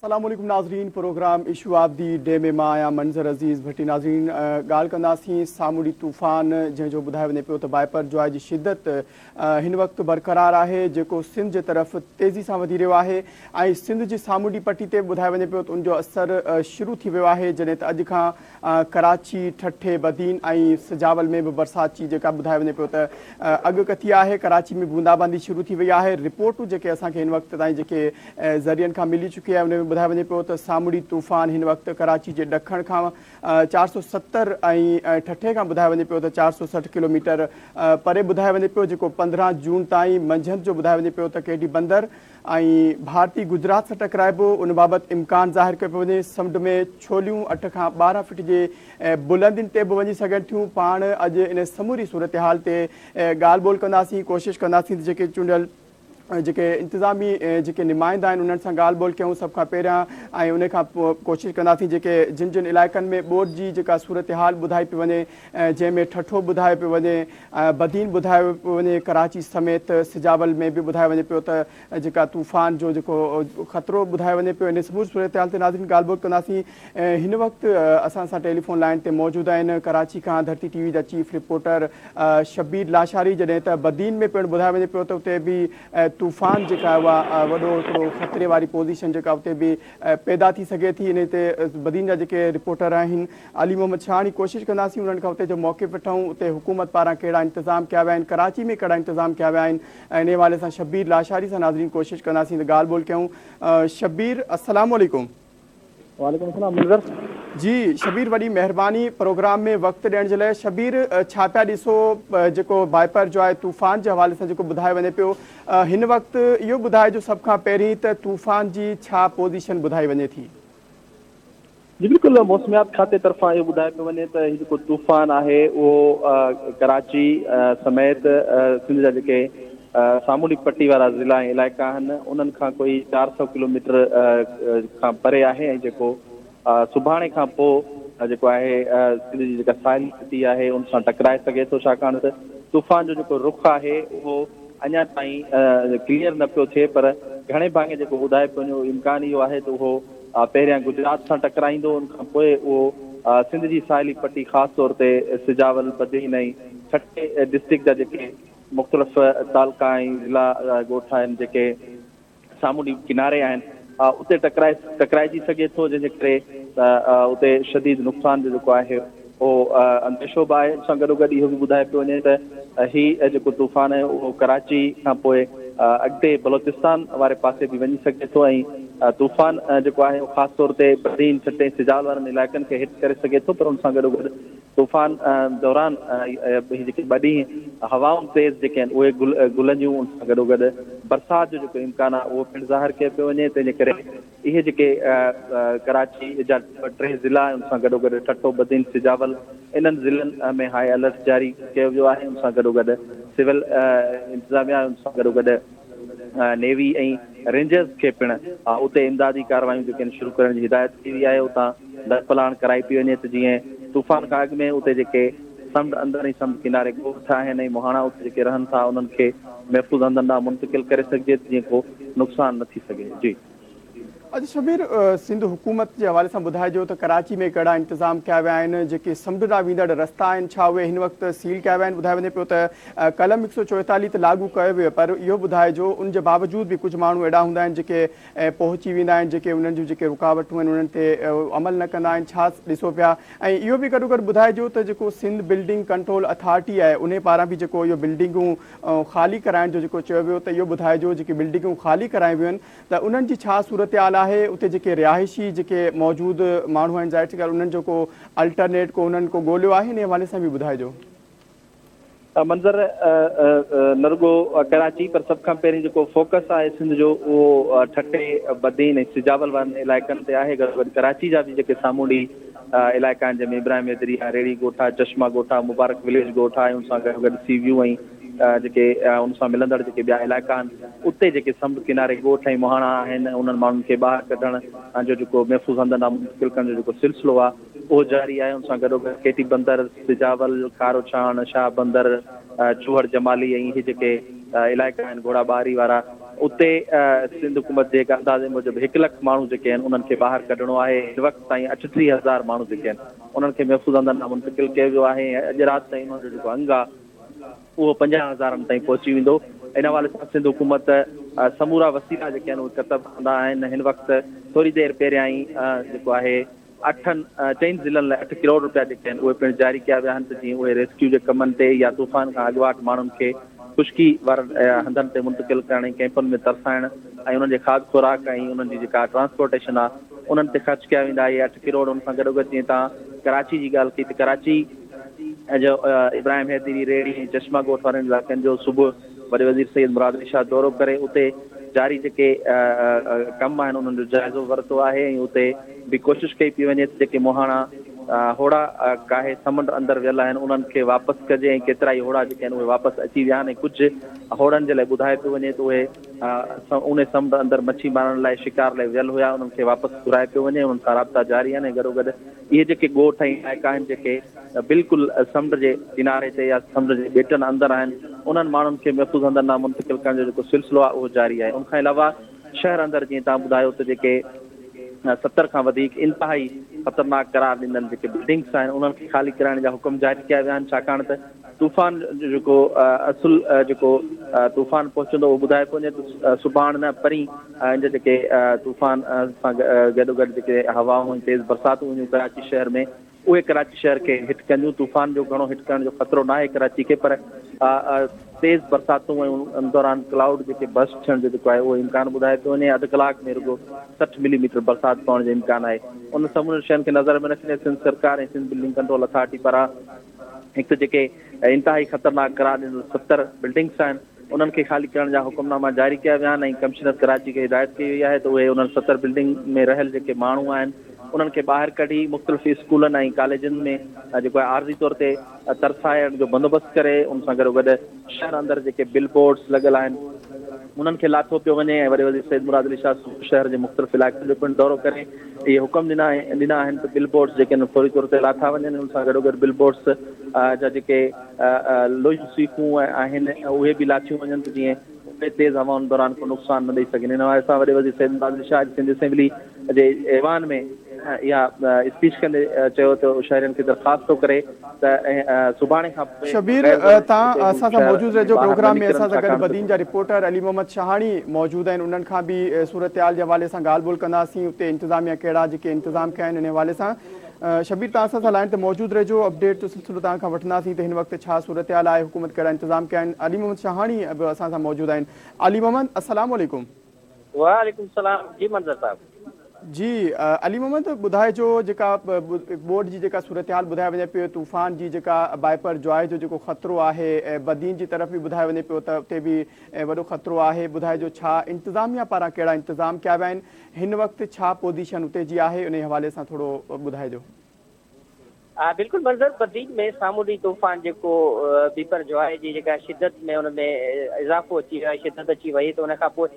अस्सलाम वालेकुम नाज़रीन। Programme issue of the day में मां आहियां मंज़र अज़ीज़ भट्टी। नाज़रीन ॻाल्हि कंदासीं सामूंडी तूफ़ान जंहिंजो ॿुधायो वञे पियो त वाइपर जो आहे जी शिदत हिन वक़्तु बरक़रार आहे, जेको सिंध जे तरफ़ तेज़ी सां वधी रहियो आहे ऐं सिंध जी सामूंडी पट्टी ते ॿुधायो वञे पियो त उनजो असरु शुरू थी वियो आहे, जॾहिं त अॼु खां कराची, ठठे, बदीन ऐं सिजावल में बि बरसाति जी जेका ॿुधायो वञे पियो त अॻकथी आहे। कराची में बूंदाबांदी शुरू थी वई आहे। रिपोर्टूं जेके असांखे हिन वक़्तु ताईं जेके ज़रियनि खां मिली चुकी आहे, उन में ॿुधायो वञे पियो त सामूंडी तूफ़ान हिन वक़्तु कराची जे ॾखण खां 470 ऐं ठठे खां ॿुधायो वञे पियो त 460 किलोमीटर परे ॿुधायो वञे पियो, जेको 15 जून ताईं मंझंदि जो ॿुधायो वञे पियो त केडी बंदर ऐं भारती गुजरात सां टकराइबो, उन बाबति इम्कान ज़ाहिर कयो पियो वञे। समुंड में छोलियूं 8 खां 12 फीट जे बुलंदियुनि ते बि वञी सघनि थियूं। पाण अॼु इन समूरी सूरत हाल ते ॻाल्हि ॿोल कंदासीं, कोशिशि कंदासीं त जेके चूंडियल जेके इंतिज़ामी जेके नुमाइंदा आहिनि उन्हनि सां ॻाल्हि ॿोल कयूं सभ खां पहिरियां, ऐं उन खां पोइ कोशिशि कंदासीं जेके जिन जिन इलाइक़नि में ॿोॾि जी जेका सूरत हाल ॿुधाई पई वञे, जंहिंमें ठठो ॿुधायो पियो वञे, बदीन ॿुधायो पियो वञे, कराची समेत सिजावल में बि ॿुधायो वञे पियो त जेका तूफ़ान जो जेको ख़तरो ॿुधायो वञे पियो। इन समूरी सूरत हाल ते नाज़रीन ॻाल्हि ॿोल कंदासीं। हिन वक़्तु असां सां टेलीफोन लाइन ते मौजूदु आहिनि कराची खां धरती टीवी जा चीफ रिपोर्टर शब्बीर लाशारी, जॾहिं त बदीन में पिणु ॿुधायो वञे पियो त उते बि तूफ़ान जेका उहा वॾो हिकिड़ो ख़तरे वारी पोज़ीशन जेका उते बि पैदा थी सघे थी। इन ते बदीन जा जेके रिपोर्टर आहिनि अली मोहम्मद शाहानी, कोशिशि कंदासीं उन्हनि खां उते जो मौक़िफ़ वठूं, उते हुकूमत पारां कहिड़ा इंतज़ाम कया विया आहिनि, कराची में कहिड़ा इंतज़ाम कया विया आहिनि, ऐं इन हवाले सां शब्बीर लाशारी सां नाज़रीन कोशिशि कंदासीं त ॻाल्हि ॿोल कयूं। शब्बीर अस्सलाम वालेकुम। वालेकुम अस्सलाम मंज़र जी शबीर, वॾी महिरबानी प्रोग्राम में वक़्तु ॾियण जे लाइ। शबीर, छा पिया ॾिसो जेको वाइपर जो आहे तूफ़ान जे हवाले सां जेको ॿुधायो वञे पियो, हिन वक़्तु इहो ॿुधाइजो सभ खां पहिरीं त तूफ़ान जी छा पोज़ीशन ॿुधाई वञे थी? जी बिल्कुलु, मौसमियात खाते तरफ़ां इहो ॿुधायो पियो वञे त हीउ जेको तूफ़ान आहे उहो कराची समेत सिंध जा जेके सामूंडी पट्टी वारा ज़िला ऐं इलाइक़ा आहिनि उन्हनि खां कोई 400 किलोमीटर खां परे आहे, ऐं जेको सुभाणे खां पोइ जेको आहे सिंध जी जेका साहिली पट्टी आहे उन सां टकराए सघे थो, छाकाणि त तूफ़ान जो जेको रुख़ आहे उहो अञा ताईं क्लियर न पियो थिए, पर घणे भाङे जेको ॿुधाए पियो वञे इम्कान इहो आहे त उहो पहिरियां गुजरात सां टकराईंदो, उनखां पोइ उहो सिंध जी साहिली पट्टी ख़ासि तौर ते सिजावल, बदीन ऐं ठठे डिस्ट्रिक्ट जा जेके मुख़्तलिफ़ तालुका ऐं ज़िला ॻोठ आहिनि जेके सामूंडी किनारे आहिनि उते टकराइजी सघे थो, जंहिंजे करे उते शदीद नुक़सान जो जेको आहे उहो अंदेशो बि आहे। सां गॾोगॾु इहो बि ॿुधाए पियो वञे त हीउ जेको तूफ़ान आहे उहो कराची खां पोइ अॻिते बलोचिस्तान वारे पासे बि वञी सघे थो, ऐं तूफ़ान जेको आहे उहो ख़ासि तौर ते बदीन, ठठे, सिजावल वारनि इलाइक़नि खे हिट करे सघे थो, पर उन सां गॾोगॾु तूफ़ान दौरान जेके ॿ ॾींहं हवाऊं तेज़ जेके आहिनि उहे गुलंदियूं, उन सां गॾोगॾु बरसाति जो जेको इम्कान आहे उहो पिणु ज़ाहिर कयो पियो वञे। तंहिंजे करे इहे जेके कराची जा 3 ज़िला उन सां गॾोगॾु ठठो, बदीन, सिजावल इन्हनि ज़िलनि में हाई अलर्ट जारी कयो वियो आहे। उन सां गॾोगॾु सिविल इंतिज़ामिया, उन सां गॾोगॾु नेवी ऐं रेंजर्स खे पिणु उते इमदादी कार्रवायूं जेके आहिनि शुरू करण जी हिदायत कई वई आहे। उतां दरपलाण कराई पई वञे त जीअं तूफ़ान खां अॻु में उते जेके समुंड अंदरि ऐं समुंड किनारे ॻोठ आहिनि ऐं मुहाणा उते जेके रहनि था उन्हनि खे महफ़ूज़ हंधनि ॾांहुं मुंतक़िल करे सघिजे जीअं को नुक़सानु न थी सघे। जी अच्छा शबीर, सिंध हुकूमत जे हवाले सां ॿुधाइजो त कराची में कहिड़ा इंतज़ाम कया विया आहिनि, जेके समुंड ॾांहुं वेंदड़ रस्ता आहिनि छा उहे हिन वक़्तु सील कया विया आहिनि? ॿुधायो वञे पियो त कलम 144 ते लागू कयो वियो, पर इहो ॿुधाइजो उन जे बावजूद बि कुझु माण्हू अहिड़ा हूंदा आहिनि जेके पहुची वेंदा आहिनि, जेके उन्हनि जूं जेके रुकावटूं आहिनि उन्हनि ते अमल न कंदा आहिनि, छा ॾिसो पिया? ऐं इहो बि गॾो गॾु ॿुधाइजो त जेको सिंध बिल्डिंग कंट्रोल अथॉरिटी आहे उन पारां बि जेको इहो बिल्डिंगूं ख़ाली कराइण जो जेको चयो वियो, त इहो ॿुधाइजो जेके बिल्डिंगूं ख़ाली करायूं वियूं आहिनि त उन्हनि जी छा सूरत हाल आहे? उते जेके रिहाइशी जेके मौजूदु माण्हू आहिनि ज़ाहिर सी ॻाल्हि उन्हनि जो को अल्टरनेट को उन्हनि को ॻोल्हियो आहे? इन हवाले सां बि ॿुधाइजो। मंज़र न रुॻो कराची, पर सभ खां पहिरीं जेको फोकस आहे सिंध जो उहो ठठे, बदीन ऐं सिजावल वारनि इलाइक़नि ते आहे। गॾो गॾु कराची जा बि जेके सामूंडी इलाइक़ा आहिनि जंहिंमें इब्राहिम दरिया, रेड़ी ॻोठ आहे, चश्मा ॻोठ आहे, मुबारक विलेज ॻोठ आहे, उन सां गॾो गॾु सी व्यू ऐं जेके उन सां मिलंदड़ जेके ॿिया इलाइक़ा आहिनि उते जेके समुंड किनारे ॻोठ ऐं मुहाणा आहिनि उन्हनि माण्हुनि खे ॿाहिरि कढण जो जेको महफ़ूज़ हंधनि ॾांहुं मुंतक़िल करण जो जेको सिलसिलो आहे उहो जारी आहे। उन सां गॾो गॾु केटी बंदर, सिजावल, खारो छाण, शाह बंदर, चूहड़ जमाली ऐं इहे जेके इलाइक़ा आहिनि घोड़ा ॿारी वारा उते सिंध हुकूमत जे अंदाज़े मूजिबि 1 लख माण्हू जेके आहिनि उन्हनि खे ॿाहिरि कढणो आहे। हिन वक़्तु ताईं 38,000 माण्हू जेके आहिनि उन्हनि खे महफ़ूज़ अंदर न मुंतक़िल कयो वियो आहे। अॼु राति ताईं उन्हनि जो जेको अंग आहे उहो 50,000 ताईं पहुची वेंदो। इन हवाले सां सिंध हुकूमत समूरा वसीला जेके आहिनि उहे क़तब कंदा आहिनि। हिन वक़्तु थोरी देरि पहिरियां ई जेको आहे 4 ज़िलनि लाइ 8 करोड़ रुपया जेके आहिनि उहे पिणु जारी कया विया आहिनि त जीअं उहे रेस्क्यू जे कमनि ते या तूफ़ान खां अॻुवाट माण्हुनि खे ख़ुश्की वारनि हंधनि ते मुंतक़िल करण जी कैंपनि में तरसाइण ऐं उन्हनि जे खाद खुराक ऐं उन्हनि जी जेका ट्रांसपोर्टेशन आहे उन्हनि ते ख़र्च कया वेंदा। इहे 8 करोड़ उन सां गॾोगॾु जीअं तव्हां कराची जी ॻाल्हि कई त कराची जो इब्राहिम हैदरी रेड़ी ऐं चश्मा ॻोठ वारनि इलाइक़नि जो सुबुह वॾे वज़ीर सैयद मुराद अली शाह दौरो करे उते जारी जेके कम आहिनि उन्हनि जो जाइज़ो वरितो आहे ऐं उते बि कोशिशि कई पई वञे त जेके मुहाणा होड़ा काहे समुंड अंदरि वियल आहिनि उन्हनि खे वापसि कजे ऐं केतिरा ई होड़ा जेके आहिनि उहे वापसि अची विया आहिनि। ऐं कुझु होड़नि जे लाइ ॿुधाए पियो वञे त उहे उन समुंड अंदरि मच्छी मारण लाइ शिकार लाइ वियल हुया, उन्हनि खे वापसि घुराए पियो वञे। उन्हनि सां राब्ता जारी आहिनि ऐं गॾोगॾु इहे जेके ॻोठ ऐं इलाइक़ा आहिनि जेके बिल्कुलु समुंड जे किनारे ते या समुंड जे ॿेटनि अंदरि आहिनि उन्हनि माण्हुनि खे महफ़ूज़ अंदरि न मुंतक़िल करण जो जेको सिलसिलो आहे उहो जारी आहे। उनखां अलावा शहर अंदरि जीअं तव्हां ॿुधायो त जेके 70 खां वधीक इंतिहाई ख़तरनाक करार ॾिनल जेके बिल्डिंग्स आहिनि उन्हनि खे ख़ाली कराइण जा हुकुम जारी कया विया आहिनि छाकाणि त तूफ़ान जो जेको असुल जेको तूफ़ान पहुचंदो उहो ॿुधाए पियो वञे त सुभाणे न परीं इन जेके तूफ़ान सां गॾोगॾु जेके हवाऊं ऐं तेज़ बरसातूं ईंदियूं कराची शहर में उहे कराची शहर खे हिट कंदियूं। तूफ़ान जो घणो हिट करण जो ख़तरो न आहे कराची खे, पर तेज़ बरसातूं ऐं उन दौरान क्लाउड जेके बस्ट थियण जो जेको आहे उहो इम्कान ॿुधाए पियो वञे। अधु कलाक में रुगो 60 मिलीमीटर बरसाति पवण जो इम्कान आहे। उन समुझ शयुनि खे नज़र में रखंदे सिंध सरकार ऐं सिंध बिल्डिंग कंट्रोल अथॉरिटी पारां हिकु जेके इंतिहाई ख़तरनाक करार ॾिनल 70 बिल्डिंग्स आहिनि उन्हनि खे ख़ाली करण जा हुकुमनामा जारी कया विया आहिनि ऐं कमिश्नर कराची खे हिदायत कई वई आहे त उहे उन्हनि 70 बिल्डिंग में रहियल जेके माण्हू आहिनि उन्हनि खे ॿाहिरि कढी मुख़्तलिफ़ स्कूलनि ऐं कॉलेजनि में जेको आहे आर्ज़ी तौर ते तरसाइण जो बंदोबस्तु करे उन सां गॾोगॾु शहर अंदरि जेके बिल बोर्ड्स लॻल आहिनि उन्हनि खे लाथो पियो वञे ऐं वरी वरी सैयद मुराद अली शाह शहर जे मुख़्तलिफ़ इलाइक़नि जो पिणु दौरो करे इहे हुकुम ॾिना आहिनि त बिल बोर्ड्स जेके आहिनि फौरी तौर ते लाथा वञनि। उन सां गॾोगॾु बिल बोर्ड्स जा जेके लोही सीकूं आहिनि उहे बि लाथियूं वञनि त जीअं तेज़ हवाउनि दौरान को नुक़सान न ॾेई सघनि। हिन हवाले सां वरी वरी सैयद मुराद अली शाह सिंध असेंबली जे ऐवान में इहा स्पीच कंदे चयो त शहरियुनि खे दरख़्वास्त थो करे त सुभाणे खां शबीर तव्हां असां सां मौजूदु रहिजो प्रोग्राम में। असां सां गॾु बदीन जा रिपोर्टर अली मोहम्मद शहाणी मौजूदु आहिनि, उन्हनि खां बि सूरत हाल जे हवाले सां ॻाल्हि ॿोल कंदासीं। उते इंतिज़ामिया कहिड़ा जेके इंतिज़ाम कया आहिनि हिन हवाले सां शबीर तव्हां असां सां लाइन ते मौजूदु रहिजो, अपडेट जो सिलसिलो तव्हां खां वठंदासीं त हिन वक़्तु छा सूरत हाल आहे, हुकूमत कहिड़ा इंतिज़ाम कया आहिनि। अली मोहम्मद शहाणी बि असां सां मौजूदु आहिनि। अली मोहम्मद अस्सलाम वालेकुम। वालेकुम सलाम जी मंज़र साहब। जी अली मोहम्मद ॿुधाइजो जेका बोर्ड जी जेका सूरत हाल ॿुधाए वञे पियो तूफ़ान जी जेका बाइपर जॉय जो जेको ख़तरो आहे बदीन जी तरफ़ बि ॿुधाए वञे पियो त उते बि वॾो ख़तरो आहे। ॿुधाइजो छा इंतिज़ामिया पारां कहिड़ा इंतिज़ाम कया विया आहिनि, हिन वक़्तु छा पोज़ीशन उते जी आहे, उन हवाले सां थोरो ॿुधाइजो। बिल्कुल मंज़र बदीन में सामूंडी तूफ़ान जेको बीपर जॉय जी जेका शिदत में उनमें इज़ाफ़ो अची वियो आहे, शिदत अची वई त उन खां पोइ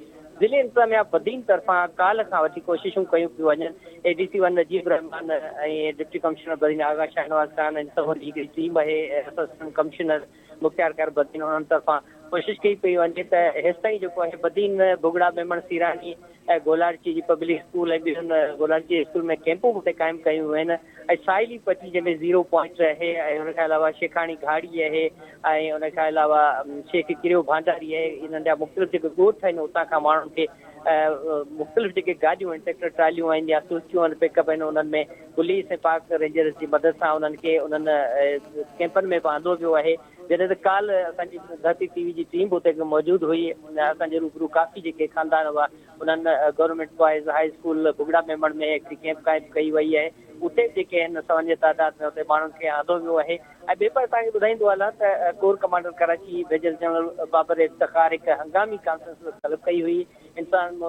ज़िले इंतिज़ामिया बदीन तरफ़ां काल्ह खां वठी कोशिशूं कयूं पियूं वञनि। ADC 1 नजीब रहमान ऐं डिप्टी कमिश्नर बदीन आगा शाहनवाज़ ख़ान ऐं सभु हिकिड़ी टीम आहे असिस्टेंट कमिश्नर मुख़्तियार कर बदीन उन्हनि तरफ़ां कोशिशि कई पई वञे त हेसिताईं जेको आहे बदीन बुगड़ा मेमण सीरानी ऐं गोलारची जी पब्लिक स्कूल ऐं ॿियनि गोलारची स्कूल में कैंपूं उते क़ाइमु कयूं आहिनि ऐं साहिली पटी जंहिंमें 0 पॉइंट आहे ऐं हुनखां अलावा शेखाणी घाड़ी आहे ऐं हुनखां अलावा शेख किरियो भांडारी आहे। इन्हनि जा मुख़्तलिफ़ जेके ॻोठ आहिनि उतां खां माण्हुनि खे मुख़्तलिफ़ जेके गाॾियूं आहिनि ट्रैक्टर ट्रालियूं आहिनि या सुर्खियूं आहिनि पिकअप आहिनि उन्हनि में पुलिस ऐं पाक रेंजर्स जी मदद सां उन्हनि खे उन्हनि कैंपनि में बांधो वियो आहे। जॾहिं त काल्ह असांजी धरती TV जी टीम उते मौजूदु हुई, असांजे रूबरू काफ़ी जेके ख़ानदान हुआ उन्हनि गवर्नमेंट बॉइज़ हाई स्कूल बुगड़ा मेमण में हिकिड़ी कैंप क़ाइमु कई वई आहे। उते जेके आहिनि सवंजे तादाद में उते माण्हुनि खे आंदो वियो आहे। ऐं ॿिए पासे तव्हांखे ॿुधाईंदो हलां त corps commander Karachi major general Babar Iftikhar हिकु हंगामी कॉन्फ्रेंस तलब कई हुई इंतिज़ाम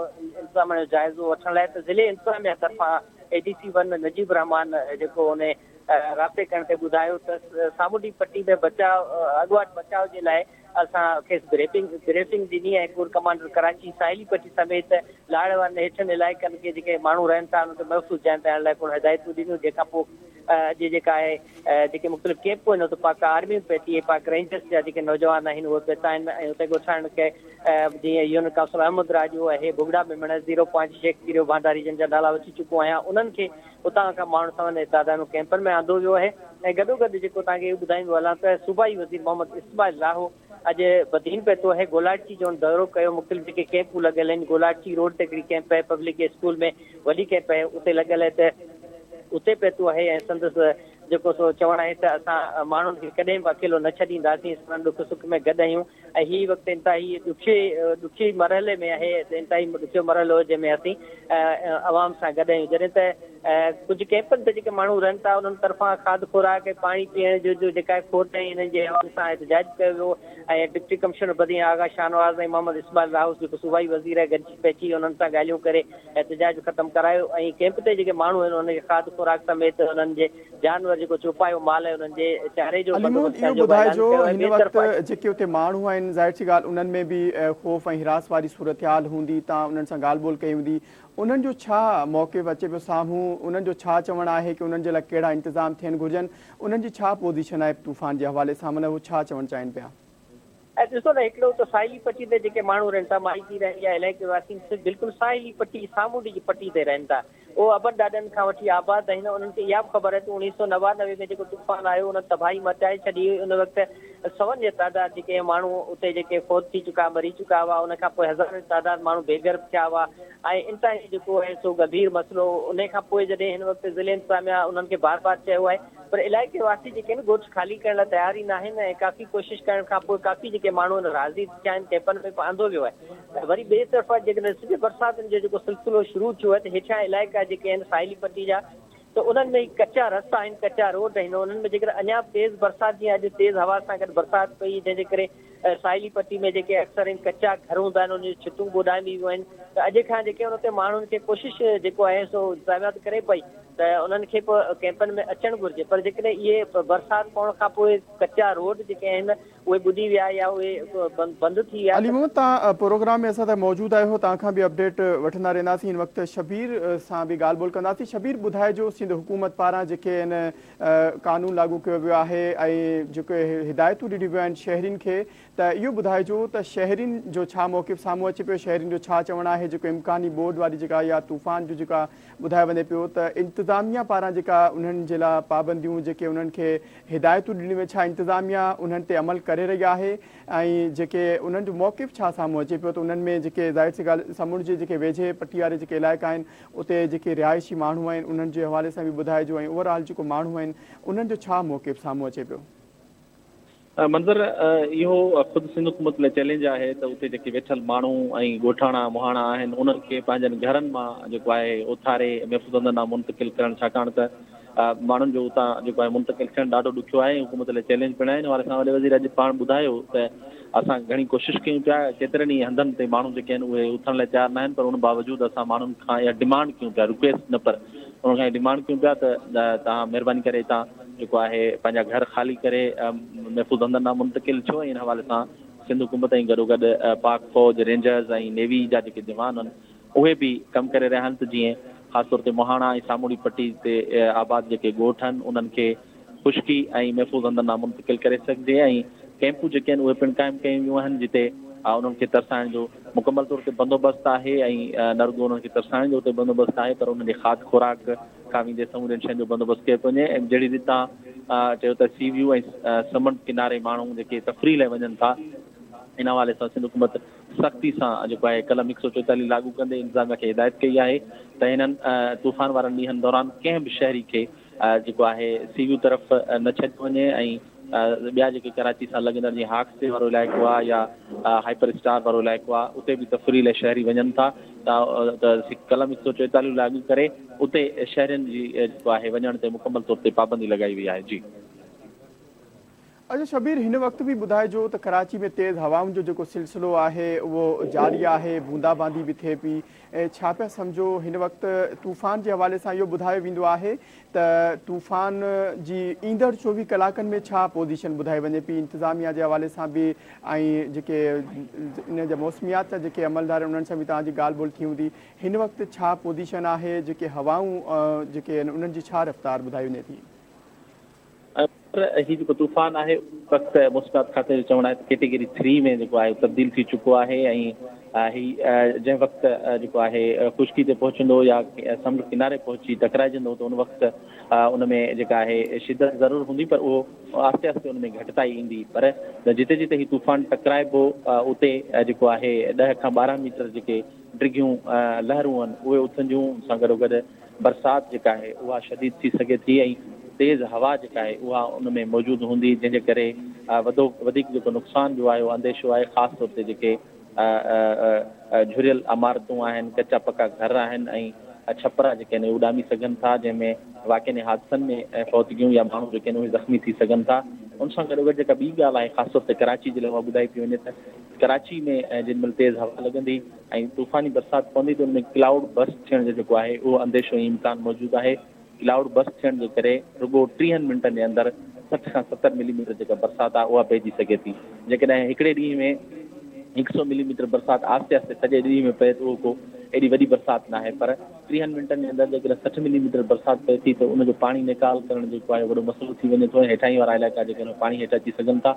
जो जाइज़ो वठण लाइ। त ज़िले इंतिज़ामिया तरफ़ां ADC 1 नजीब रहमान जेको उन राब्ते करण ते ॿुधायो त सामूंडी पट्टी में बचाव अॻुवाट बचाव जे लाइ असांखे ब्रीफिंग ॾिनी ऐं कोर कमांडर कराची साहिली पट्टी समेत लाड़ वारनि हेठनि इलाइक़नि खे जेके माण्हू रहनि था उन्हनि खे महफ़ूज़ जान ॾियण लाइ कोन हिदायतूं ॾिनियूं, जंहिंखां पोइ जी जेका आहे जेके मुख़्तलिफ़ कैंपूं आहिनि उते पाक आर्मी पे थी पाक रेंजर्स जा जेके नौजवान आहिनि उहे पिया आहिनि ऐं उते ॻोठाइण खे जीअं यूनिट काउंसिल अहमद राजू आहे बुगड़ा में मिण 0 शेख गिरो भांडारी जिन जा नाला अची चुको आहियां उन्हनि खे उतां खां माण्हू तव्हांजे तादाद में कैंपनि में आंदो वियो आहे ऐं गॾोगॾु जेको तव्हांखे इहो ॿुधाईंदो हलां त सूबाई वज़ीर मोहम्मद इस्माइल लाहो अॼु बदीन पहुतो आहे गोलाची जो दौरो कयो मुख़्तलिफ़ जेके कैंपूं लॻियल आहिनि गोलाची रोड ते हिकिड़ी कैंप आहे पब्लिक स्कूल में वॾी कैंप आहे उते लॻियल आहे त उते पहुतो आहे ऐं संदसि जेको सो चवणु आहे त असां माण्हुनि खे कॾहिं बि अकेलो न छॾींदासीं असां ॾुख सुख में गॾु आहियूं ऐं हीअ वक़्तु इंतिहाई ॾुखी मरहले में आहे इंतिहाई ॾुखियो मरहलो जंहिंमें असीं आवाम सां गॾु आहियूं जॾहिं त कुझु कैंपनि ते जेके माण्हू रहनि था उन्हनि तरफ़ां खाद खुराक ऐं पाणी पीअण जो जेका खोट ऐं हिननि जे हवाले सां एहतजाज कयो वियो ऐं डिप्टी कमिश्नर बदियां आगा शाहनवाज़ ऐं मोहम्मद इस्माइल राहुस जेको सूबाई वज़ीर आहे गॾिजी पइजी उन्हनि सां ॻाल्हियूं करे एहतजाज ख़तमु करायो ऐं कैंप ते जेके माण्हू आहिनि उन्हनि खे खाद खुराक समेत उन्हनि जे जानवर जेको चुपायो माल आहे उन्हनि जे चारे जो ॿुधाइजो हिन वक़्तु जेके उते माण्हू आहिनि ज़ाहिर सी ॻाल्हि उन्हनि में बि ख़ौफ़ ऐं हिरास वारी सूरत हाल हूंदी तव्हां उन्हनि सां ॻाल्हि ॿोल कई हूंदी उन्हनि जो छा मौक़िफ़ अचे पियो साम्हूं उन्हनि जो छा चवणु आहे की उन्हनि जे लाइ कहिड़ा इंतज़ाम थियणु घुरिजनि उन्हनि जी छा पोज़ीशन आहे तूफ़ान जे हवाले सां माना उहे छा चवणु चाहिनि पिया ऐं ॾिसो न हिकिड़ो त साहिली पटी ते जेके माण्हू रहनि था माइती रहंदी आहे इलाइक़े वासी बिल्कुलु साहिली पटी सामुंडी जी पटी ते रहनि था उहो अबनि ॾाॾनि खां वठी आबाद आहिनि उन्हनि खे इहा बि ख़बर आहे त 1999 में जेको तूफ़ान आयो उन तबाही मचाए छॾी हुई उन वक़्तु सवनि जे तादाद जेके माण्हू उते जेके फौत थी चुका मरी चुका हुआ उन खां पोइ हज़ारनि तादाद माण्हू बेघर थिया हुआ ऐं इंतिहाई जेको आहे सो गंभीर मसइलो उन खां पोइ जॾहिं हिन वक़्तु ज़िले इंतिज़ामिया उन्हनि खे बार बार चयो आहे पर इलाइक़े वासी जेके आहिनि ॻोठ ख़ाली करण लाइ तयार ई न आहिनि ऐं काफ़ी कोशिशि करण खां पोइ काफ़ी जेके माण्हू आहिनि राज़ी थिया आहिनि कैंपनि में आंदो वियो आहे ऐं वरी ॿिए तरफ़ा जेकॾहिं सिॼ बरसातुनि जो जेको सिलसिलो शुरू थियो आहे त हेठियां इलाइक़ा जेके आहिनि साहिली पट्टी जा त उन्हनि में कचा रस्ता आहिनि कचा रोड आहिनि उन्हनि में जेकर अञा तेज़ बरसाति जीअं अॼु तेज़ हवा सां गॾु बरसाति पई जंहिंजे करे साहिली पट्टी में जेके अक्सर आहिनि कचा घर हूंदा आहिनि उन जी छितूं ॿोॾाइजी वियूं आहिनि त अॼु खां जेके उन ते माण्हुनि खे कोशिशि जेको आहे सो इंतज़ामियात करे पई त उन्हनि खे पोइ कैंपनि में अचणु घुरिजे पर जेकॾहिं इहे बरसाति पवण खां पोइ कचा रोड जेके आहिनि उहे ॿुॾी विया या उहे बंदि थी विया अली मोहम्मद तव्हां प्रोग्राम में असां त मौजूदु आहियो तव्हां खां बि अपडेट वठंदा रहंदासीं हिन वक़्तु शबीर सां बि ॻाल्हि ॿोल कंदासीं शबीर ॿुधाइजो सिंध हुकूमत पारां जेके आहिनि कानून लागू कयो वियो आहे ऐं जेके हिदायतूं ॾिनियूं वियूं आहिनि शहरियुनि खे त इहो ॿुधाइजो त शहरियुनि जो छा मौक़िफ़ साम्हूं अचे पियो शहरियुनि जो छा चवणु आहे जेको इम्कानी बोर्ड वारी जेका या तूफ़ान जो जेका ॿुधाए वञे पियो त इंतिज़ामिया पारां जेका उन्हनि जे लाइ पाबंदियूं जेके उन्हनि खे हिदायतूं ॾिनियूं वियूं छा इंतिज़ामिया उन्हनि ते अमल करे रही आहे ऐं जेके उन्हनि जो मौक़िफ़ छा साम्हूं अचे पियो त उन्हनि में जेके ज़ाहिर सी ॻाल्हि समुंड जे जेके वेझे पटी वारे जेके इलाइक़ा आहिनि उते जेके रिहाइशी माण्हू आहिनि उन्हनि जे हवाले सां बि ॿुधाइजो ऐं ओवरऑल जेको माण्हू आहिनि उन्हनि जो छा मौक़िफ़ साम्हूं अचे पियो मंज़र इहो ख़ुदि सिंध हुकूमत लाइ चैलेंज आहे त उते जेके वेठल माण्हू ऐं ॻोठाणा मुहाणा आहिनि उन्हनि खे पंहिंजनि घरनि मां जेको आहे उथारे महफ़ूज़ हंधनि मां मुंतक़िल करणु छाकाणि त माण्हुनि जो उतां जेको आहे मुंतक़िल थियणु ॾाढो ॾुखियो आहे हुकूमत लाइ चैलेंज पिणु आहिनि और असां वॾे वज़ीर अॼु पाण ॿुधायो त असां घणी कोशिशि कयूं पिया केतिरनि ई हंधनि ते माण्हू जेके आहिनि उहे उथण लाइ तयारु न आहिनि पर उन बावजूदि असां माण्हुनि खां इहा डिमांड कयूं पिया रिक्वेस्ट न पर उन खां डिमांड कयूं पिया त तव्हां महिरबानी करे तव्हां जेको आहे पंहिंजा घर ख़ाली करे महफ़ूज़ हंधनि मां मुंतक़िल थियो इन हवाले सां सिंध हुकूमत ऐं गॾोगॾु पाक फ़ौज रेंजर्स ऐं नेवी जा जेके जवान आहिनि उहे बि कमु करे रहिया आहिनि त जीअं ख़ासि तौर ते मोहाणा ऐं सामुड़ी पट्टी ते आबाद जेके ॻोठ आहिनि उन्हनि खे ख़ुश्की ऐं महफ़ूज़ हंधनि मां मुंतक़िल करे सघिजे ऐं कैंपूं जेके आहिनि उहे पिणु क़ाइमु कयूं वियूं आहिनि जिते उन्हनि खे तरसाइण जो मुकमल तौर ते बंदोबस्तु आहे ऐं न रुॻो उन्हनि खे तरसाइण जो उते बंदोबस्तु आहे पर उन्हनि जे खाद खुराक खां वेंदे समूरनि शयुनि जो बंदोबस्तु कयो थो वञे ऐं जहिड़ी रीति तव्हां चयो त सी व्यू ऐं समुंड किनारे माण्हू जेके तफ़री लाइ वञनि था इन हवाले सां सिंध हुकूमत सख़्ती सां जेको आहे कलम 144 लागू कंदे इंतिज़ामिया खे हिदायत कई आहे त हिननि तूफ़ान वारनि ॾींहंनि दौरान कंहिं बि शहरी खे जेको आहे सी व्यू तरफ़ न छॾियो वञे ऐं ॿिया जेके कराची सां लॻंदड़ जीअं हाक्से वारो इलाइक़ो आहे या हाइपर स्टार वारो इलाइक़ो आहे उते बि तफ़री लाइ शहरी वञनि था त कलम 144 लागू करे उते शहरनि जी जेको आहे वञण ते मुकमल तौर ते पाबंदी लॻाई वई आहे जी अच्छा शबीर हिन वक़्तु बि ॿुधाइजो त कराची में तेज़ हवाउनि जो जेको सिलसिलो आहे उहो जारी आहे बूंदाबांदी बि थिए पई ऐं छा पिया सम्झो हिन वक़्तु तूफ़ान जे हवाले सां इहो ॿुधायो वेंदो आहे त तूफ़ान जी ईंदड़ 24 कलाकनि में छा पोज़ीशन ॿुधाई वञे पई इंतिज़ामिया जे हवाले सां बि ऐं जेके इन जा मौसमियात जा जेके अमलदार उन्हनि सां बि तव्हांजी ॻाल्हि ॿोल थी हूंदी हिन वक़्तु छा पोज़ीशन आहे जेके हवाऊं जेके आहिनि उन्हनि जी छा रफ़्तार ॿुधाई वञे थी पर ही जेको तूफ़ान आहे वक़्तु मुस्बत खाते जो चवणु आहे त कैटेगरी 3 में जेको आहे तब्दील थी चुको आहे ऐं ही जंहिं वक़्तु जेको आहे ख़ुश्की ते पहुचंदो या समुंड किनारे पहुची टकराइजंदो त उन वक़्तु उन में जेका आहे शिदत ज़रूरु हूंदी पर उहो आहिस्ते आहिस्ते उन में घटिताई ईंदी पर जिते जिते ही तूफ़ान टकराइबो उते जेको आहे 10 खां 12 मीटर जेके डिघियूं लहरूं आहिनि उहे उथंदियूं सां गॾोगॾु बरसाति जेका आहे उहा शदीद थी सघे थी ऐं तेज़ हवा जेका आहे उहा उन में मौजूदु हूंदी जंहिंजे करे वधीक जेको नुक़सानु जो आहे उहो अंदेशो आहे ख़ासि तौर ते जेके झुरियल इमारतूं आहिनि कचा पका घर आहिनि ऐं छपरा जेके आहिनि उॾामी सघनि था जंहिंमें वाक़ई हादसनि में फौतगियूं या माण्हू जेके आहिनि उहे ज़ख़्मी थी सघनि था उन सां गॾोगॾु जेका ॿी ॻाल्हि आहे ख़ासि तौर ते कराची जे लाइ उहा ॿुधाई पई वञे त कराची में जेॾी महिल तेज़ हवा लॻंदी ऐं तूफ़ानी बरसाति पवंदी त उन में क्लाउड बस्ट थियण जो जेको आहे उहो अंदेशो ऐं इम्कान मौजूदु आहे क्लाउड बस्ट थियण जे करे रुॻो 30 मिंटनि जे अंदरि 60 खां 70 मिलीमीटर जेका बरसाति आहे उहा पइजी सघे थी जेकॾहिं हिकिड़े ॾींहं में 100 मिलीमीटर बरसाति आहिस्ते आहिस्ते सॼे ॾींहं में पए त उहो को एॾी वॾी बरसाति न आहे पर 30 मिंटनि जे अंदरि जेकॾहिं 60 मिलीमीटर बरसाति पए थी त उनजो पाणी निकाल करणु जेको आहे वॾो मसइलो थी वञे थो हेठाहीं वारा इलाइक़ा जेके आहिनि पाणी हेठि अची सघनि था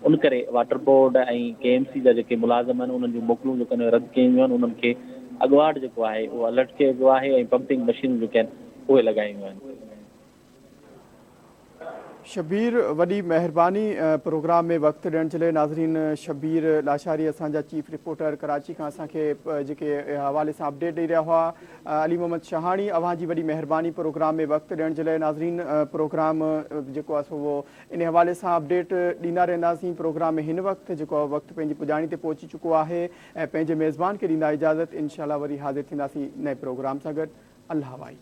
उन करे वाटर बोर्ड ऐं KMC जा जेके मुलाज़िम आहिनि उन्हनि जूं मोकलूं जेके आहिनि रद्द कयूं आहिनि उन्हनि खे अॻुवाट जेको आहे उहो अलर्ट कयो वियो आहे ऐं पंपिंग मशीनूं जेके आहिनि उहे लॻायूं आहिनि शबीर वॾी महिरबानी प्रोग्राम में वक़्तु ॾियण जे लाइ नाज़रीन शबीर लाशारी असांजा चीफ रिपोर्टर कराची खां असांखे जेके हवाले सां अपडेट ॾेई रहिया हुआ अली मोहम्मद शहाणी अव्हां जी वॾी महिरबानी प्रोग्राम में वक़्तु ॾियण जे लाइ नाज़रीन प्रोग्राम जेको आहे उहो इन हवाले सां अपडेट ॾींदा रहंदासीं प्रोग्राम में हिन वक़्तु जेको वक़्तु पंहिंजी पुॼाणी ते पहुची चुको आहे ऐं पंहिंजे मेज़बान खे ॾींदा इजाज़त इंशाअल्लाह वरी हाज़िर थींदासीं नए प्रोग्राम सां गॾु अल्लाह वाई।